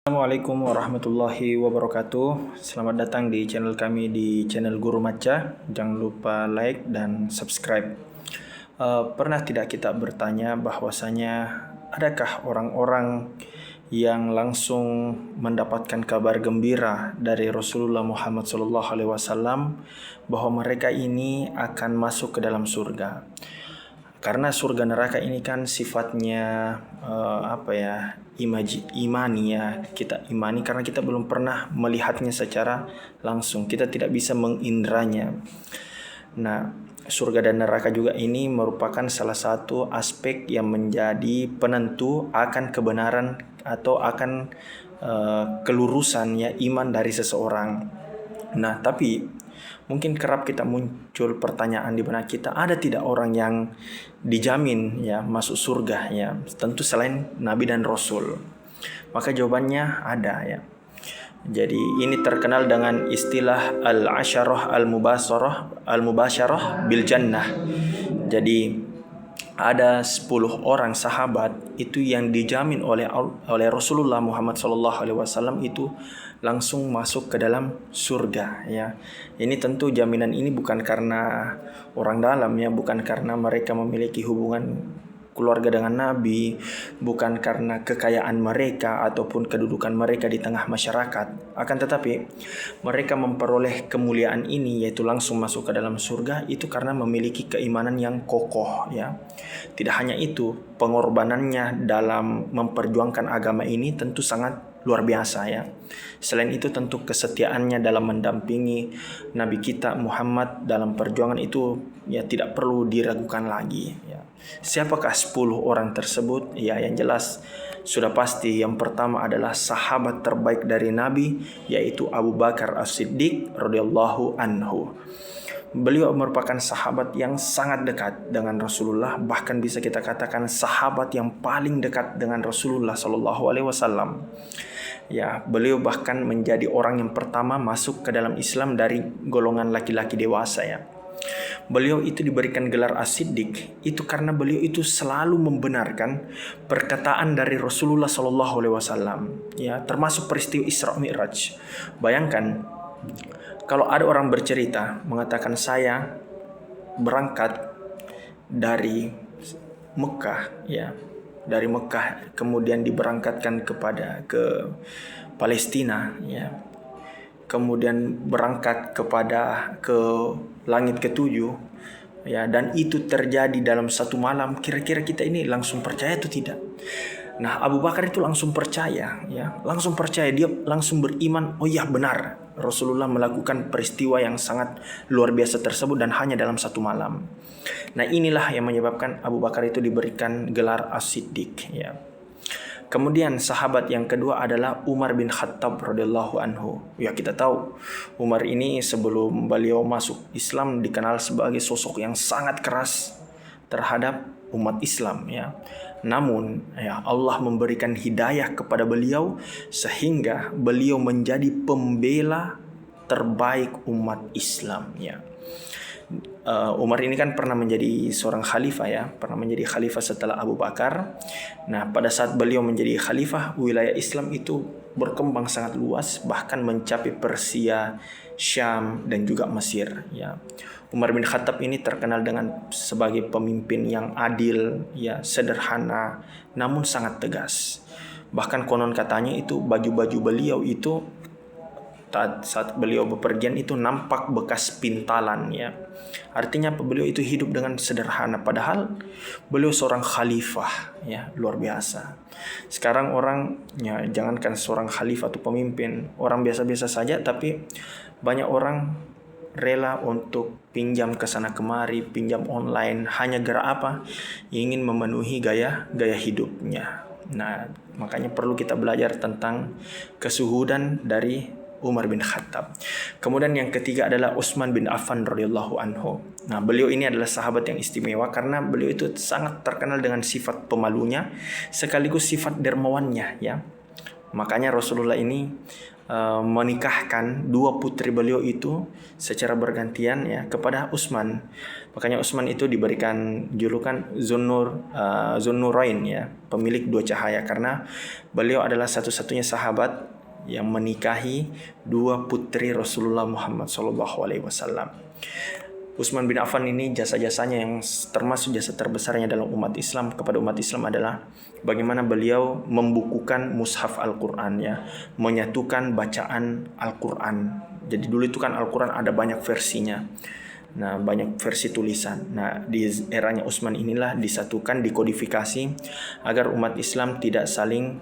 Assalamualaikum warahmatullahi wabarakatuh. Selamat datang di channel kami di channel Guru Maca. Jangan lupa like dan subscribe. Pernah tidak kita bertanya bahwasanya adakah orang-orang yang langsung mendapatkan kabar gembira dari Rasulullah Muhammad SAW bahwa mereka ini akan masuk ke dalam surga? Karena surga neraka ini kan sifatnya imani ya, kita imani karena kita belum pernah melihatnya secara langsung, kita tidak bisa mengindranya. Nah, surga dan neraka juga ini merupakan salah satu aspek yang menjadi penentu akan kebenaran atau akan kelurusan ya iman dari seseorang. Nah, tapi mungkin kerap kita muncul pertanyaan di benak kita, ada tidak orang yang dijamin ya masuk surga ya, tentu selain Nabi dan Rasul? Maka jawabannya ada ya. Jadi ini terkenal dengan istilah al-asyarah al-mubasyarah bil jannah. Jadi ada 10 orang sahabat itu yang dijamin oleh Rasulullah Muhammad SAW itu langsung masuk ke dalam surga ya. Ini tentu jaminan ini bukan karena orang dalam ya, bukan karena mereka memiliki hubungan keluarga dengan Nabi, bukan karena kekayaan mereka ataupun kedudukan mereka di tengah masyarakat. Akan tetapi mereka memperoleh kemuliaan ini, yaitu langsung masuk ke dalam surga, itu karena memiliki keimanan yang kokoh ya. Tidak hanya itu, pengorbanannya dalam memperjuangkan agama ini tentu sangat luar biasa ya. Selain itu tentu kesetiaannya dalam mendampingi Nabi kita Muhammad dalam perjuangan itu ya tidak perlu diragukan lagi ya. Siapakah 10 orang tersebut? Ya, yang jelas sudah pasti yang pertama adalah sahabat terbaik dari Nabi, yaitu Abu Bakar As-Siddiq radhiyallahu anhu. Beliau merupakan sahabat yang sangat dekat dengan Rasulullah, bahkan bisa kita katakan sahabat yang paling dekat dengan Rasulullah Shallallahu Alaihi Wasallam. Ya, beliau bahkan menjadi orang yang pertama masuk ke dalam Islam dari golongan laki-laki dewasa ya. Beliau itu diberikan gelar As-Siddiq itu karena beliau itu selalu membenarkan perkataan dari Rasulullah SAW ya, termasuk peristiwa Isra Mi'raj. Bayangkan kalau ada orang bercerita mengatakan saya berangkat dari Mekah ya, dari Mekah kemudian diberangkatkan ke Palestina ya, kemudian berangkat ke langit ketujuh ya, dan itu terjadi dalam satu malam. Kira-kira kita ini langsung percaya atau tidak? Nah, Abu Bakar itu langsung percaya ya, langsung percaya, dia langsung beriman, oh ya benar Rasulullah melakukan peristiwa yang sangat luar biasa tersebut dan hanya dalam satu malam. Nah, inilah yang menyebabkan Abu Bakar itu diberikan gelar As-Siddiq ya. Kemudian sahabat yang kedua adalah Umar bin Khattab radhiyallahu anhu. Ya, kita tahu Umar ini sebelum beliau masuk Islam dikenal sebagai sosok yang sangat keras terhadap umat Islam ya. Namun ya, Allah memberikan hidayah kepada beliau sehingga beliau menjadi pembela terbaik umat Islam ya. Umar ini kan pernah menjadi seorang khalifah ya, pernah menjadi khalifah setelah Abu Bakar. Nah, pada saat beliau menjadi khalifah, wilayah Islam itu berkembang sangat luas, bahkan mencapai Persia, Syam dan juga Mesir ya. Umar bin Khattab ini terkenal dengan sebagai pemimpin yang adil ya, sederhana namun sangat tegas. Bahkan konon katanya itu baju-baju beliau itu saat beliau bepergian itu nampak bekas pintalan ya. Artinya beliau itu hidup dengan sederhana, padahal beliau seorang khalifah ya, luar biasa. Sekarang orang ya, jangankan seorang khalifah atau pemimpin, orang biasa-biasa saja tapi banyak orang rela untuk pinjam ke sana kemari, pinjam online hanya gara apa? Ingin memenuhi gaya hidupnya. Nah, makanya perlu kita belajar tentang kesuhudan dari Umar bin Khattab. Kemudian yang ketiga adalah Utsman bin Affan radhiyallahu anhu. Nah, beliau ini adalah sahabat yang istimewa karena beliau itu sangat terkenal dengan sifat pemalunya sekaligus sifat dermawannya ya. Makanya Rasulullah ini menikahkan dua putri beliau itu secara bergantian ya kepada Utsman. Makanya Utsman itu diberikan julukan Zunnurain ya, pemilik dua cahaya, karena beliau adalah satu-satunya sahabat yang menikahi dua putri Rasulullah Muhammad SAW. Utsman bin Affan ini jasa-jasanya yang termasuk jasa terbesarnya dalam umat Islam kepada umat Islam adalah bagaimana beliau membukukan mushaf Al-Quran ya, menyatukan bacaan Al-Quran. Jadi dulu itu kan Al-Quran ada banyak versinya. Nah, banyak versi tulisan. Nah, di eranya Utsman inilah disatukan, dikodifikasi agar umat Islam tidak saling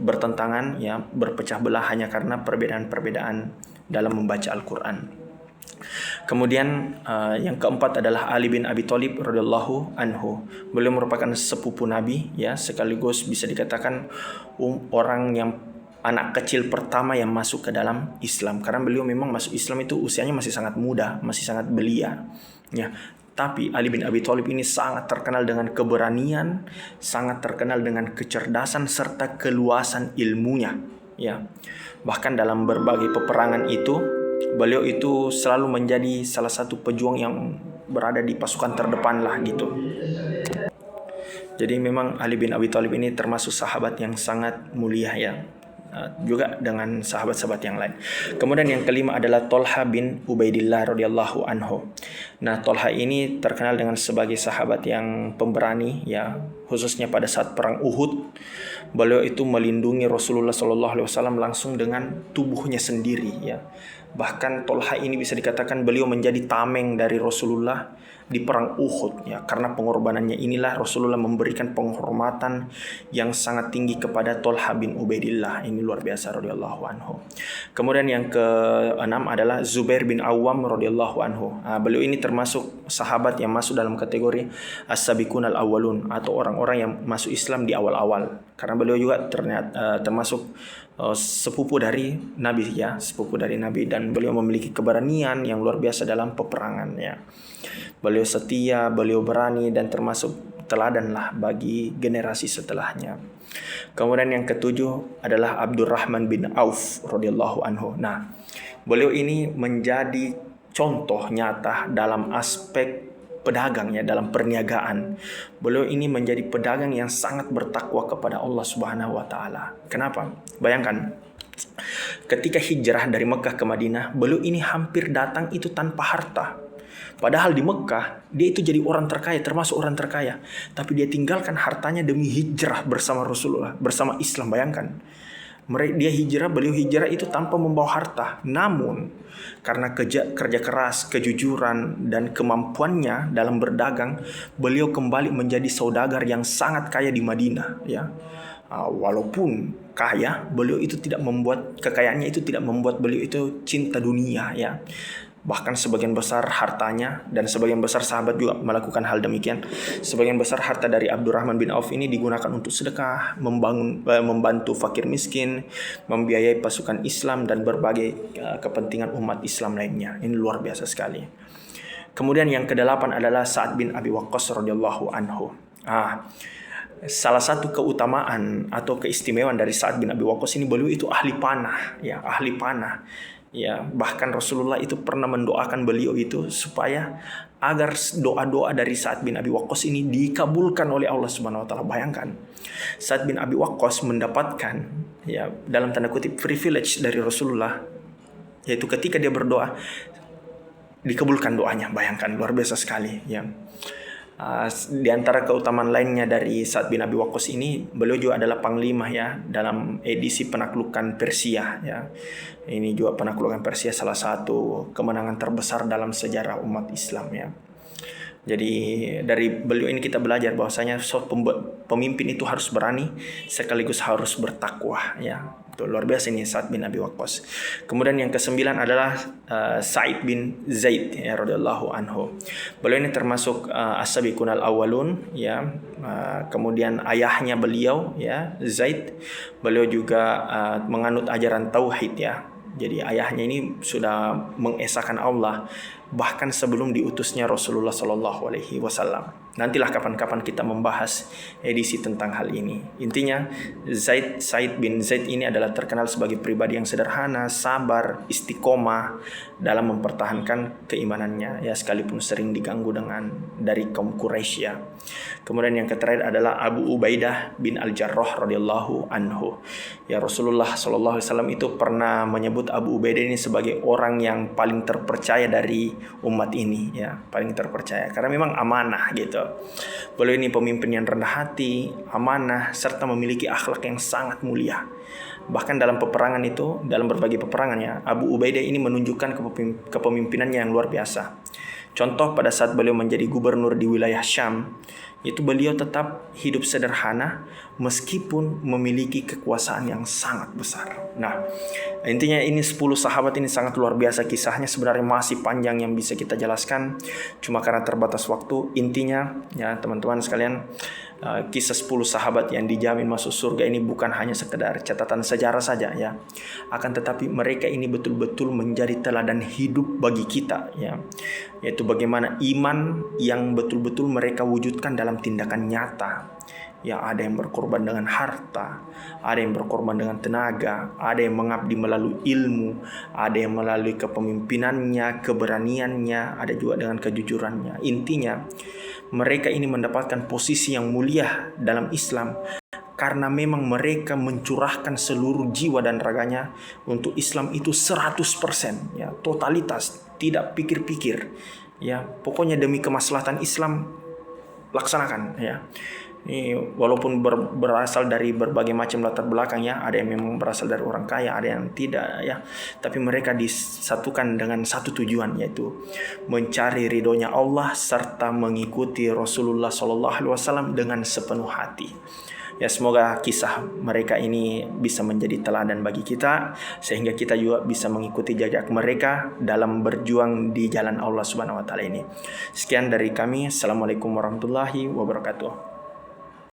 bertentangan ya, berpecah belah hanya karena perbedaan-perbedaan dalam membaca Al-Quran. Kemudian yang keempat adalah Ali bin Abi Thalib radhiyallahu anhu. Beliau merupakan sepupu Nabi ya, sekaligus bisa dikatakan orang yang anak kecil pertama yang masuk ke dalam Islam, karena beliau memang masuk Islam itu usianya masih sangat muda, masih sangat belia ya. Tapi Ali bin Abi Thalib ini sangat terkenal dengan keberanian, sangat terkenal dengan kecerdasan serta keluasan ilmunya ya. Bahkan dalam berbagai peperangan itu beliau itu selalu menjadi salah satu pejuang yang berada di pasukan terdepan lah gitu. Jadi memang Ali bin Abi Thalib ini termasuk sahabat yang sangat mulia ya, juga dengan sahabat-sahabat yang lain. Kemudian yang kelima adalah Thalha bin Ubaidillah radhiyallahu anhu. Nah, Thalha ini terkenal dengan sebagai sahabat yang pemberani ya, khususnya pada saat perang Uhud. Beliau itu melindungi Rasulullah SAW langsung dengan tubuhnya sendiri ya. Bahkan Thalha ini bisa dikatakan beliau menjadi tameng dari Rasulullah di perang Uhud ya, karena pengorbanannya inilah Rasulullah memberikan penghormatan yang sangat tinggi kepada Thalha bin Ubaidillah. Ini luar biasa radhiyallahu anhu. Kemudian yang keenam adalah Zubair bin Awam radhiyallahu anhu. Beliau ini termasuk sahabat yang masuk dalam kategori as-sabiqun al-awwalun, atau orang-orang yang masuk Islam di awal-awal, karena beliau juga termasuk sepupu dari Nabi ya, sepupu dari Nabi, dan beliau memiliki keberanian yang luar biasa dalam peperangan ya. Beliau setia, beliau berani, dan termasuk teladan lah bagi generasi setelahnya. Kemudian yang ketujuh adalah Abdurrahman bin Auf radhiyallahu anhu. Nah, beliau ini menjadi contoh nyata dalam aspek pedagang ya, dalam perniagaan. Beliau ini menjadi pedagang yang sangat bertakwa kepada Allah Subhanahu wa taala. Kenapa? Bayangkan, ketika hijrah dari Mekah ke Madinah, beliau ini hampir datang itu tanpa harta. Padahal di Mekah dia itu jadi orang terkaya, termasuk orang terkaya, tapi dia tinggalkan hartanya demi hijrah bersama Rasulullah, bersama Islam. Bayangkan, beliau hijrah itu tanpa membawa harta, namun karena kerja keras, kejujuran, dan kemampuannya dalam berdagang, beliau kembali menjadi saudagar yang sangat kaya di Madinah ya. Walaupun kaya, beliau itu tidak membuat kekayaannya itu tidak membuat beliau itu cinta dunia ya. Bahkan sebagian besar hartanya, dan sebagian besar sahabat juga melakukan hal demikian, sebagian besar harta dari Abdurrahman bin Auf ini digunakan untuk sedekah, membantu fakir miskin, membiayai pasukan Islam, dan berbagai kepentingan umat Islam lainnya. Ini luar biasa sekali. Kemudian yang kedelapan adalah Sa'ad bin Abi Waqqas radhiyallahu anhu. Salah satu keutamaan atau keistimewaan dari Sa'ad bin Abi Waqqas ini, beliau itu ahli panah ya, ahli panah. Ya, bahkan Rasulullah itu pernah mendoakan beliau itu supaya agar doa-doa dari Sa'ad bin Abi Waqqas ini dikabulkan oleh Allah Subhanahu wa taala. Bayangkan, Sa'ad bin Abi Waqqas mendapatkan ya, dalam tanda kutip, privilege dari Rasulullah, yaitu ketika dia berdoa dikabulkan doanya. Bayangkan, luar biasa sekali ya. Di antara keutamaan lainnya dari Sa'ad bin Abi Waqqas ini, beliau juga adalah panglima ya dalam edisi penaklukan Persia ya. Ini juga penaklukan Persia salah satu kemenangan terbesar dalam sejarah umat Islam ya. Jadi dari beliau ini kita belajar bahwasanya pemimpin itu harus berani sekaligus harus bertakwa ya. Itu luar biasa ini Sa'ad bin Abi Waqqas. Kemudian yang kesembilan adalah Sa'id bin Zaid ya radhiyallahu anhu. Beliau ini termasuk as-sabiqun al-awwalun ya. Kemudian ayahnya beliau ya, Zaid, beliau juga menganut ajaran tauhid ya. Jadi ayahnya ini sudah mengesahkan Allah bahkan sebelum diutusnya Rasulullah SAW. Nantilah kapan-kapan kita membahas edisi tentang hal ini. Intinya Said bin Zaid ini adalah terkenal sebagai pribadi yang sederhana, sabar, istiqomah dalam mempertahankan keimanannya, ya sekalipun sering diganggu dari kaum Quraisy ya. Kemudian yang terakhir adalah Abu Ubaidah bin Al-Jarrah radhiyallahu anhu. Ya, Rasulullah sallallahu alaihi wasallam itu pernah menyebut Abu Ubaidah ini sebagai orang yang paling terpercaya dari umat ini, ya, paling terpercaya karena memang amanah gitu. Beliau ini pemimpin yang rendah hati, amanah, serta memiliki akhlak yang sangat mulia. Bahkan dalam peperangan itu, dalam berbagai peperangan ya, Abu Ubaidah ini menunjukkan kepemimpinannya yang luar biasa. Contoh pada saat beliau menjadi gubernur di wilayah Syam, itu beliau tetap hidup sederhana meskipun memiliki kekuasaan yang sangat besar. Nah, intinya ini 10 sahabat ini sangat luar biasa kisahnya, sebenarnya masih panjang yang bisa kita jelaskan. Cuma karena terbatas waktu, intinya ya teman-teman sekalian, kisah 10 sahabat yang dijamin masuk surga ini bukan hanya sekedar catatan sejarah saja ya. Akan tetapi mereka ini betul-betul menjadi teladan hidup bagi kita ya. Yaitu bagaimana iman yang betul-betul mereka wujudkan dalam tindakan nyata. Ya, ada yang berkorban dengan harta, ada yang berkorban dengan tenaga, ada yang mengabdi melalui ilmu, ada yang melalui kepemimpinannya, keberaniannya, ada juga dengan kejujurannya. Intinya, mereka ini mendapatkan posisi yang mulia dalam Islam karena memang mereka mencurahkan seluruh jiwa dan raganya untuk Islam itu 100%, ya, totalitas, tidak pikir-pikir. Ya, pokoknya demi kemaslahatan Islam laksanakan ya. Ini walaupun berasal dari berbagai macam latar belakang ya, ada yang memang berasal dari orang kaya, ada yang tidak ya, tapi mereka disatukan dengan satu tujuan, yaitu mencari ridhonya Allah serta mengikuti Rasulullah SAW dengan sepenuh hati. Ya, semoga kisah mereka ini bisa menjadi teladan bagi kita, sehingga kita juga bisa mengikuti jejak mereka dalam berjuang di jalan Allah Subhanahu wa taala ini. Sekian dari kami. Assalamualaikum warahmatullahi wabarakatuh.